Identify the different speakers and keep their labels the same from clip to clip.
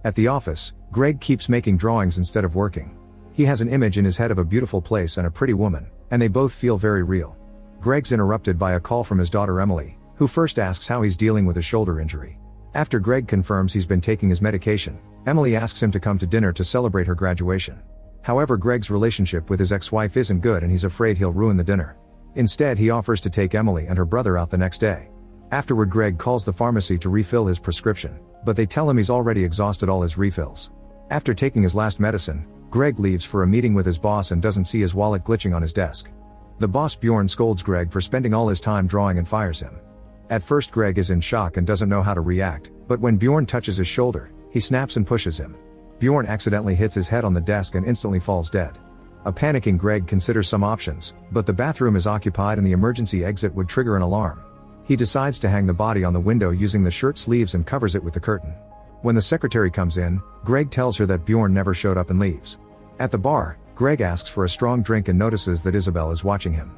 Speaker 1: At the office, Greg keeps making drawings instead of working. He has an image in his head of a beautiful place and a pretty woman, and they both feel very real. Greg's interrupted by a call from his daughter Emily, who first asks how he's dealing with his shoulder injury. After Greg confirms he's been taking his medication, Emily asks him to come to dinner to celebrate her graduation. However, Greg's relationship with his ex-wife isn't good and he's afraid he'll ruin the dinner. Instead, he offers to take Emily and her brother out the next day. Afterward, Greg calls the pharmacy to refill his prescription, but they tell him he's already exhausted all his refills. After taking his last medicine, Greg leaves for a meeting with his boss and doesn't see his wallet glitching on his desk. The boss Bjorn scolds Greg for spending all his time drawing and fires him. At first, Greg is in shock and doesn't know how to react, but when Bjorn touches his shoulder, he snaps and pushes him. Bjorn accidentally hits his head on the desk and instantly falls dead. A panicking Greg considers some options, but the bathroom is occupied and the emergency exit would trigger an alarm. He decides to hang the body on the window using the shirt sleeves and covers it with the curtain. When the secretary comes in, Greg tells her that Bjorn never showed up and leaves. At the bar, Greg asks for a strong drink and notices that Isabel is watching him.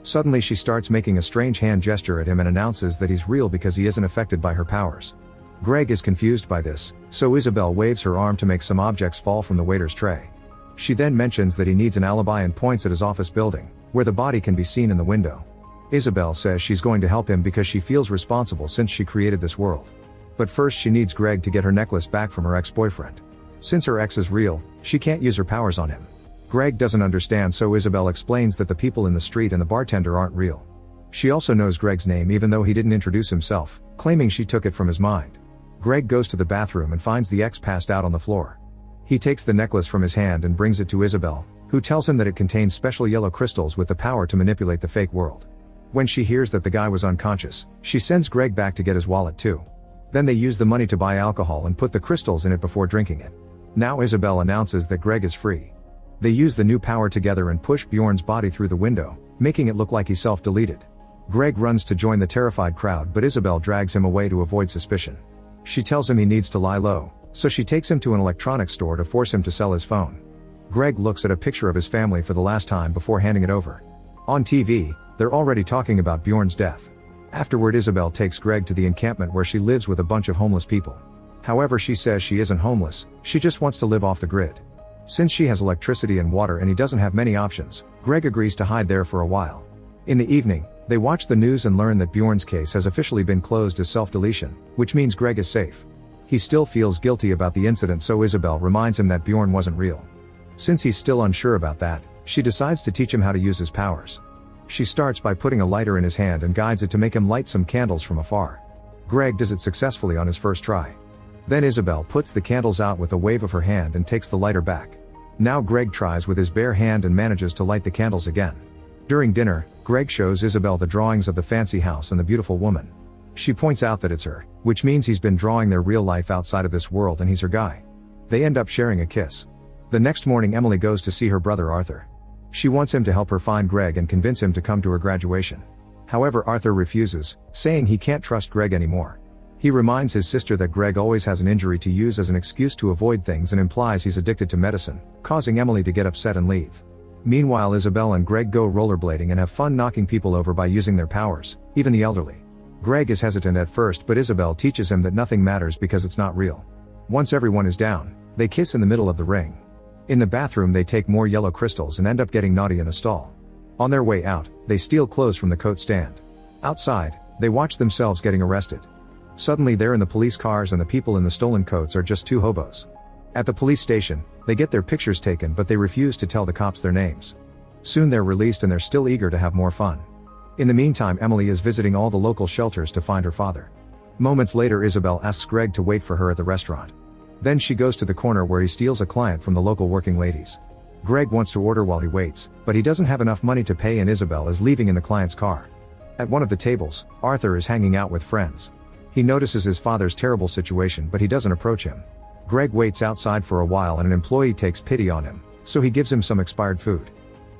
Speaker 1: Suddenly she starts making a strange hand gesture at him and announces that he's real because he isn't affected by her powers. Greg is confused by this, so Isabel waves her arm to make some objects fall from the waiter's tray. She then mentions that he needs an alibi and points at his office building, where the body can be seen in the window. Isabel says she's going to help him because she feels responsible since she created this world. But first she needs Greg to get her necklace back from her ex-boyfriend. Since her ex is real, she can't use her powers on him. Greg doesn't understand, so Isabel explains that the people in the street and the bartender aren't real. She also knows Greg's name even though he didn't introduce himself, claiming she took it from his mind. Greg goes to the bathroom and finds the ex passed out on the floor. He takes the necklace from his hand and brings it to Isabel, who tells him that it contains special yellow crystals with the power to manipulate the fake world. When she hears that the guy was unconscious, she sends Greg back to get his wallet too. Then they use the money to buy alcohol and put the crystals in it before drinking it. Now Isabel announces that Greg is free. They use the new power together and push Bjorn's body through the window, making it look like he self-deleted. Greg runs to join the terrified crowd, but Isabel drags him away to avoid suspicion. She tells him he needs to lie low, so she takes him to an electronics store to force him to sell his phone. Greg looks at a picture of his family for the last time before handing it over. On TV, they're already talking about Bjorn's death. Afterward, Isabel takes Greg to the encampment where she lives with a bunch of homeless people. However, she says she isn't homeless, she just wants to live off the grid. Since she has electricity and water and he doesn't have many options, Greg agrees to hide there for a while. In the evening, they watch the news and learn that Bjorn's case has officially been closed as self-deletion, which means Greg is safe. He still feels guilty about the incident, so Isabel reminds him that Bjorn wasn't real. Since he's still unsure about that, she decides to teach him how to use his powers. She starts by putting a lighter in his hand and guides it to make him light some candles from afar. Greg does it successfully on his first try. Then Isabel puts the candles out with a wave of her hand and takes the lighter back. Now Greg tries with his bare hand and manages to light the candles again. During dinner, Greg shows Isabel the drawings of the fancy house and the beautiful woman. She points out that it's her, which means he's been drawing their real life outside of this world and he's her guy. They end up sharing a kiss. The next morning, Emily goes to see her brother Arthur. She wants him to help her find Greg and convince him to come to her graduation. However, Arthur refuses, saying he can't trust Greg anymore. He reminds his sister that Greg always has an injury to use as an excuse to avoid things and implies he's addicted to medicine, causing Emily to get upset and leave. Meanwhile, Isabel and Greg go rollerblading and have fun knocking people over by using their powers, even the elderly. Greg is hesitant at first, but Isabel teaches him that nothing matters because it's not real. Once everyone is down, they kiss in the middle of the ring. In the bathroom, they take more yellow crystals and end up getting naughty in a stall. On their way out, they steal clothes from the coat stand. Outside, they watch themselves getting arrested. Suddenly they're in the police cars and the people in the stolen coats are just two hobos. At the police station, they get their pictures taken, but they refuse to tell the cops their names. Soon they're released and they're still eager to have more fun. In the meantime, Emily is visiting all the local shelters to find her father. Moments later, Isabel asks Greg to wait for her at the restaurant. Then she goes to the corner where he steals a client from the local working ladies. Greg wants to order while he waits, but he doesn't have enough money to pay and Isabel is leaving in the client's car. At one of the tables, Arthur is hanging out with friends. He notices his father's terrible situation, but he doesn't approach him. Greg waits outside for a while and an employee takes pity on him, so he gives him some expired food.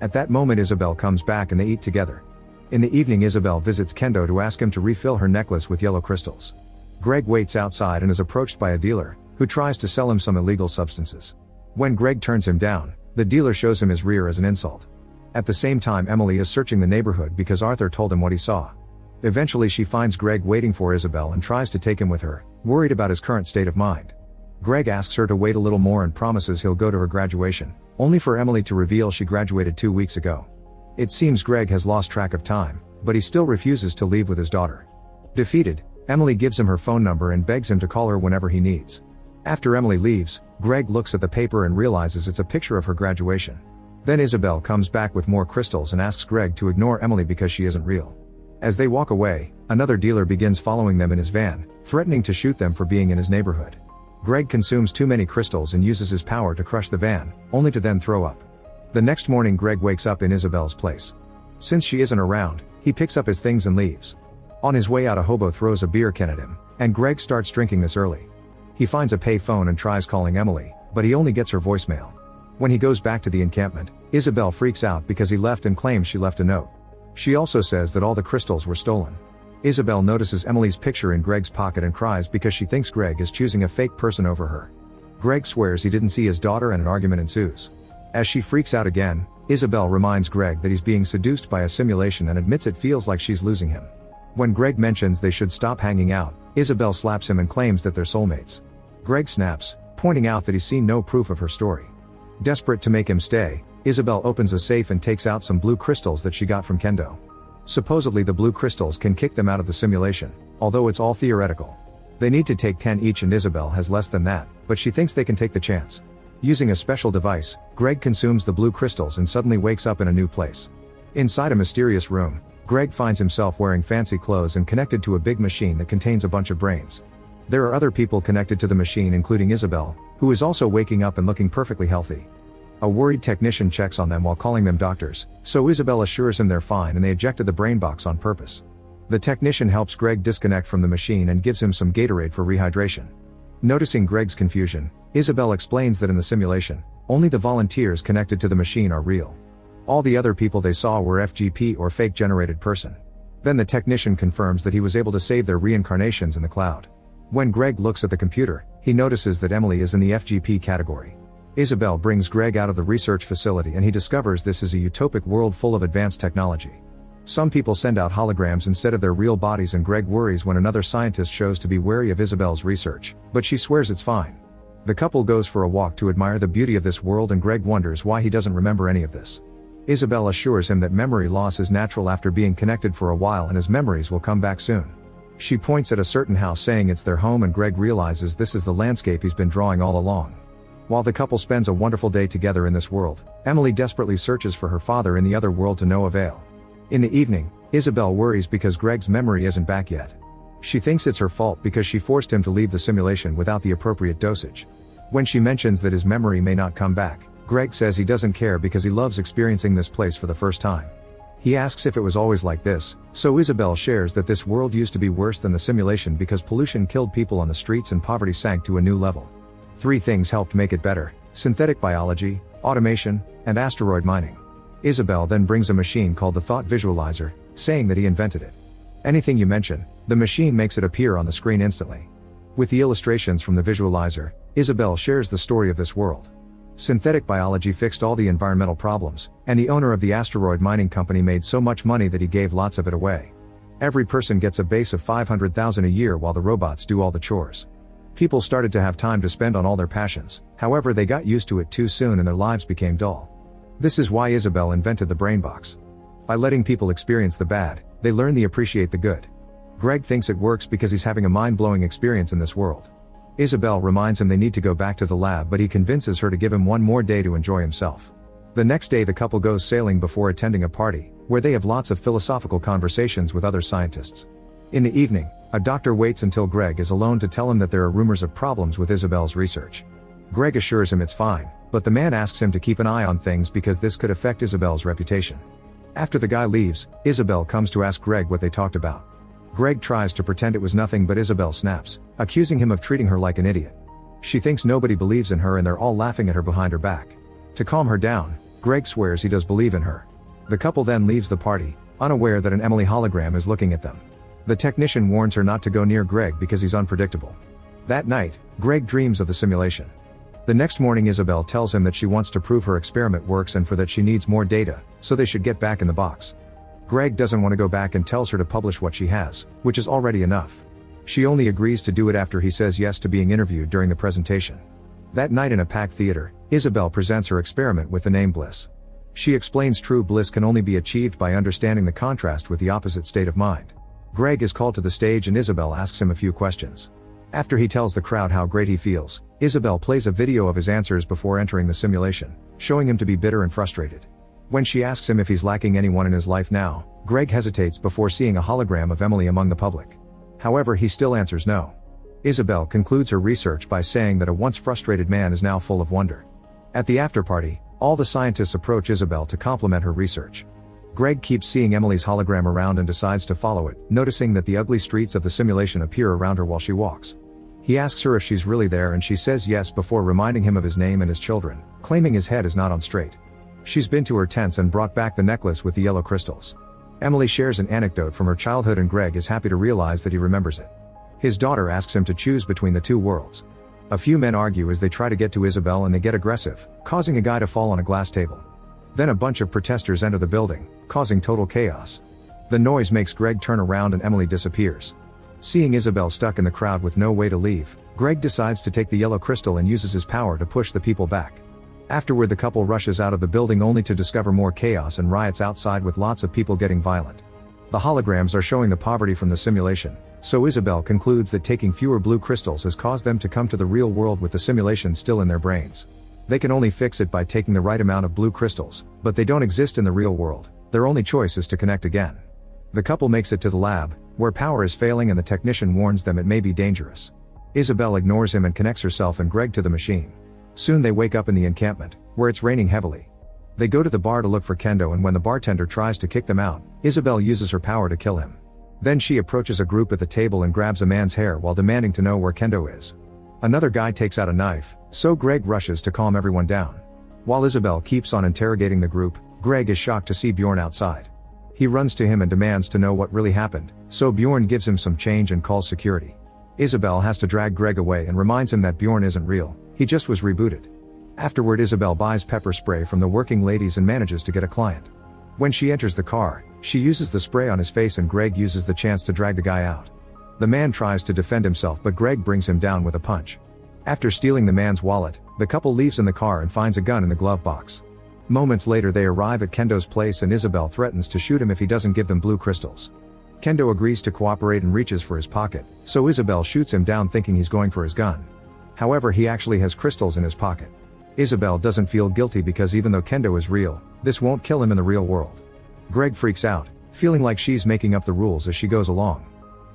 Speaker 1: At that moment, Isabel comes back and they eat together. In the evening, Isabel visits Kendo to ask him to refill her necklace with yellow crystals. Greg waits outside and is approached by a dealer, who tries to sell him some illegal substances. When Greg turns him down, the dealer shows him his rear as an insult. At the same time, Emily is searching the neighborhood because Arthur told him what he saw. Eventually she finds Greg waiting for Isabel and tries to take him with her, worried about his current state of mind. Greg asks her to wait a little more and promises he'll go to her graduation, only for Emily to reveal she graduated 2 weeks ago. It seems Greg has lost track of time, but he still refuses to leave with his daughter. Defeated, Emily gives him her phone number and begs him to call her whenever he needs. After Emily leaves, Greg looks at the paper and realizes it's a picture of her graduation. Then Isabel comes back with more crystals and asks Greg to ignore Emily because she isn't real. As they walk away, another dealer begins following them in his van, threatening to shoot them for being in his neighborhood. Greg consumes too many crystals and uses his power to crush the van, only to then throw up. The next morning Greg wakes up in Isabel's place. Since she isn't around, he picks up his things and leaves. On his way out, a hobo throws a beer can at him, and Greg starts drinking this early. He finds a pay phone and tries calling Emily, but he only gets her voicemail. When he goes back to the encampment, Isabel freaks out because he left and claims she left a note. She also says that all the crystals were stolen. Isabel notices Emily's picture in Greg's pocket and cries because she thinks Greg is choosing a fake person over her. Greg swears he didn't see his daughter and an argument ensues. As she freaks out again, Isabel reminds Greg that he's being seduced by a simulation and admits it feels like she's losing him. When Greg mentions they should stop hanging out, Isabel slaps him and claims that they're soulmates. Greg snaps, pointing out that he's seen no proof of her story. Desperate to make him stay, Isabel opens a safe and takes out some blue crystals that she got from Kendo. Supposedly the blue crystals can kick them out of the simulation, although it's all theoretical. They need to take 10 each and Isabel has less than that, but she thinks they can take the chance. Using a special device, Greg consumes the blue crystals and suddenly wakes up in a new place. Inside a mysterious room, Greg finds himself wearing fancy clothes and connected to a big machine that contains a bunch of brains. There are other people connected to the machine, including Isabel, who is also waking up and looking perfectly healthy. A worried technician checks on them while calling them doctors, so Isabel assures him they're fine and they ejected the brain box on purpose. The technician helps Greg disconnect from the machine and gives him some Gatorade for rehydration. Noticing Greg's confusion, Isabel explains that in the simulation, only the volunteers connected to the machine are real. All the other people they saw were FGP or fake generated person. Then the technician confirms that he was able to save their reincarnations in the cloud. When Greg looks at the computer, he notices that Emily is in the FGP category. Isabel brings Greg out of the research facility and he discovers this is a utopic world full of advanced technology. Some people send out holograms instead of their real bodies and Greg worries when another scientist shows to be wary of Isabel's research, but she swears it's fine. The couple goes for a walk to admire the beauty of this world and Greg wonders why he doesn't remember any of this. Isabel assures him that memory loss is natural after being connected for a while and his memories will come back soon. She points at a certain house saying it's their home and Greg realizes this is the landscape he's been drawing all along. While the couple spends a wonderful day together in this world, Emily desperately searches for her father in the other world to no avail. In the evening, Isabel worries because Greg's memory isn't back yet. She thinks it's her fault because she forced him to leave the simulation without the appropriate dosage. When she mentions that his memory may not come back, Greg says he doesn't care because he loves experiencing this place for the first time. He asks if it was always like this, so Isabel shares that this world used to be worse than the simulation because pollution killed people on the streets and poverty sank to a new level. 3 things helped make it better: synthetic biology, automation, and asteroid mining. Isabel then brings a machine called the Thought Visualizer, saying that he invented it. Anything you mention, the machine makes it appear on the screen instantly. With the illustrations from the visualizer, Isabel shares the story of this world. Synthetic biology fixed all the environmental problems, and the owner of the asteroid mining company made so much money that he gave lots of it away. Every person gets a base of $500,000 a year while the robots do all the chores. People started to have time to spend on all their passions, however they got used to it too soon and their lives became dull. This is why Isabel invented the brain box. By letting people experience the bad, they learn to appreciate the good. Greg thinks it works because he's having a mind-blowing experience in this world. Isabel reminds him they need to go back to the lab, but he convinces her to give him one more day to enjoy himself. The next day the couple goes sailing before attending a party, where they have lots of philosophical conversations with other scientists. In the evening, a doctor waits until Greg is alone to tell him that there are rumors of problems with Isabel's research. Greg assures him it's fine, but the man asks him to keep an eye on things because this could affect Isabel's reputation. After the guy leaves, Isabel comes to ask Greg what they talked about. Greg tries to pretend it was nothing, but Isabel snaps, accusing him of treating her like an idiot. She thinks nobody believes in her and they're all laughing at her behind her back. To calm her down, Greg swears he does believe in her. The couple then leaves the party, unaware that an Emily hologram is looking at them. The technician warns her not to go near Greg because he's unpredictable. That night, Greg dreams of the simulation. The next morning Isabel tells him that she wants to prove her experiment works and for that she needs more data, so they should get back in the box. Greg doesn't want to go back and tells her to publish what she has, which is already enough. She only agrees to do it after he says yes to being interviewed during the presentation. That night in a packed theater, Isabel presents her experiment with the name Bliss. She explains true bliss can only be achieved by understanding the contrast with the opposite state of mind. Greg is called to the stage and Isabel asks him a few questions. After he tells the crowd how great he feels, Isabel plays a video of his answers before entering the simulation, showing him to be bitter and frustrated. When she asks him if he's lacking anyone in his life now, Greg hesitates before seeing a hologram of Emily among the public. However, he still answers no. Isabel concludes her research by saying that a once frustrated man is now full of wonder. At the after-party, all the scientists approach Isabel to compliment her research. Greg keeps seeing Emily's hologram around and decides to follow it, noticing that the ugly streets of the simulation appear around her while she walks. He asks her if she's really there and she says yes before reminding him of his name and his children, claiming his head is not on straight. She's been to her tents and brought back the necklace with the yellow crystals. Emily shares an anecdote from her childhood and Greg is happy to realize that he remembers it. His daughter asks him to choose between the two worlds. A few men argue as they try to get to Isabel and they get aggressive, causing a guy to fall on a glass table. Then a bunch of protesters enter the building, causing total chaos. The noise makes Greg turn around and Emily disappears. Seeing Isabel stuck in the crowd with no way to leave, Greg decides to take the yellow crystal and uses his power to push the people back. Afterward, the couple rushes out of the building only to discover more chaos and riots outside with lots of people getting violent. The holograms are showing the poverty from the simulation, so Isabel concludes that taking fewer blue crystals has caused them to come to the real world with the simulation still in their brains. They can only fix it by taking the right amount of blue crystals, but they don't exist in the real world. Their only choice is to connect again. The couple makes it to the lab, where power is failing and the technician warns them it may be dangerous. Isabel ignores him and connects herself and Greg to the machine. Soon they wake up in the encampment, where it's raining heavily. They go to the bar to look for Kendo and when the bartender tries to kick them out, Isabel uses her power to kill him. Then she approaches a group at the table and grabs a man's hair while demanding to know where Kendo is. Another guy takes out a knife, so Greg rushes to calm everyone down. While Isabel keeps on interrogating the group, Greg is shocked to see Bjorn outside. He runs to him and demands to know what really happened, so Bjorn gives him some change and calls security. Isabel has to drag Greg away and reminds him that Bjorn isn't real, he just was rebooted. Afterward, Isabel buys pepper spray from the working ladies and manages to get a client. When she enters the car, she uses the spray on his face and Greg uses the chance to drag the guy out. The man tries to defend himself but Greg brings him down with a punch. After stealing the man's wallet, the couple leaves in the car and finds a gun in the glove box. Moments later they arrive at Kendo's place and Isabel threatens to shoot him if he doesn't give them blue crystals. Kendo agrees to cooperate and reaches for his pocket, so Isabel shoots him down thinking he's going for his gun. However, he actually has crystals in his pocket. Isabel doesn't feel guilty because even though Kendo is real, this won't kill him in the real world. Greg freaks out, feeling like she's making up the rules as she goes along.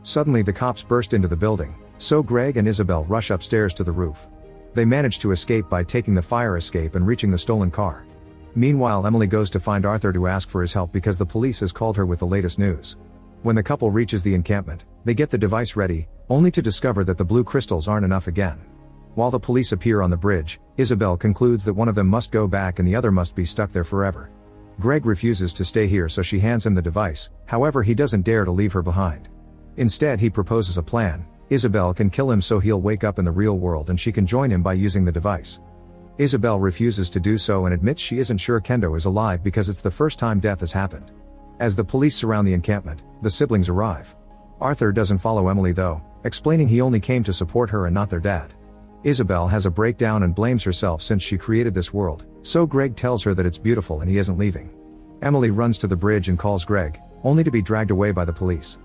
Speaker 1: Suddenly the cops burst into the building, so Greg and Isabel rush upstairs to the roof. They manage to escape by taking the fire escape and reaching the stolen car. Meanwhile, Emily goes to find Arthur to ask for his help because the police has called her with the latest news. When the couple reaches the encampment, they get the device ready, only to discover that the blue crystals aren't enough again. While the police appear on the bridge, Isabel concludes that one of them must go back and the other must be stuck there forever. Greg refuses to stay here, so she hands him the device, however he doesn't dare to leave her behind. Instead, he proposes a plan. Isabel can kill him so he'll wake up in the real world and she can join him by using the device. Isabel refuses to do so and admits she isn't sure Kendo is alive because it's the first time death has happened. As the police surround the encampment, the siblings arrive. Arthur doesn't follow Emily though, explaining he only came to support her and not their dad. Isabel has a breakdown and blames herself since she created this world, so Greg tells her that it's beautiful and he isn't leaving. Emily runs to the bridge and calls Greg, only to be dragged away by the police.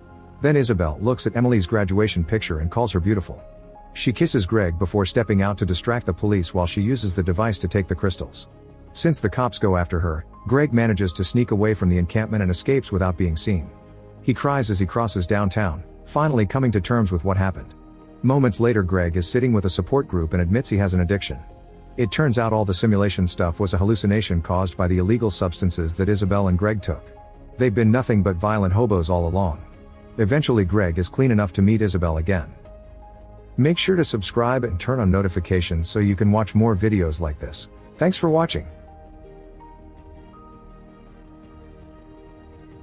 Speaker 1: Then Isabel looks at Emily's graduation picture and calls her beautiful. She kisses Greg before stepping out to distract the police while she uses the device to take the crystals. Since the cops go after her, Greg manages to sneak away from the encampment and escapes without being seen. He cries as he crosses downtown, finally coming to terms with what happened. Moments later, Greg is sitting with a support group and admits he has an addiction. It turns out all the simulation stuff was a hallucination caused by the illegal substances that Isabel and Greg took. They've been nothing but violent hobos all along. Eventually, Greg is clean enough to meet Isabel again. Make sure to subscribe and turn on notifications so you can watch more videos like this. Thanks for watching.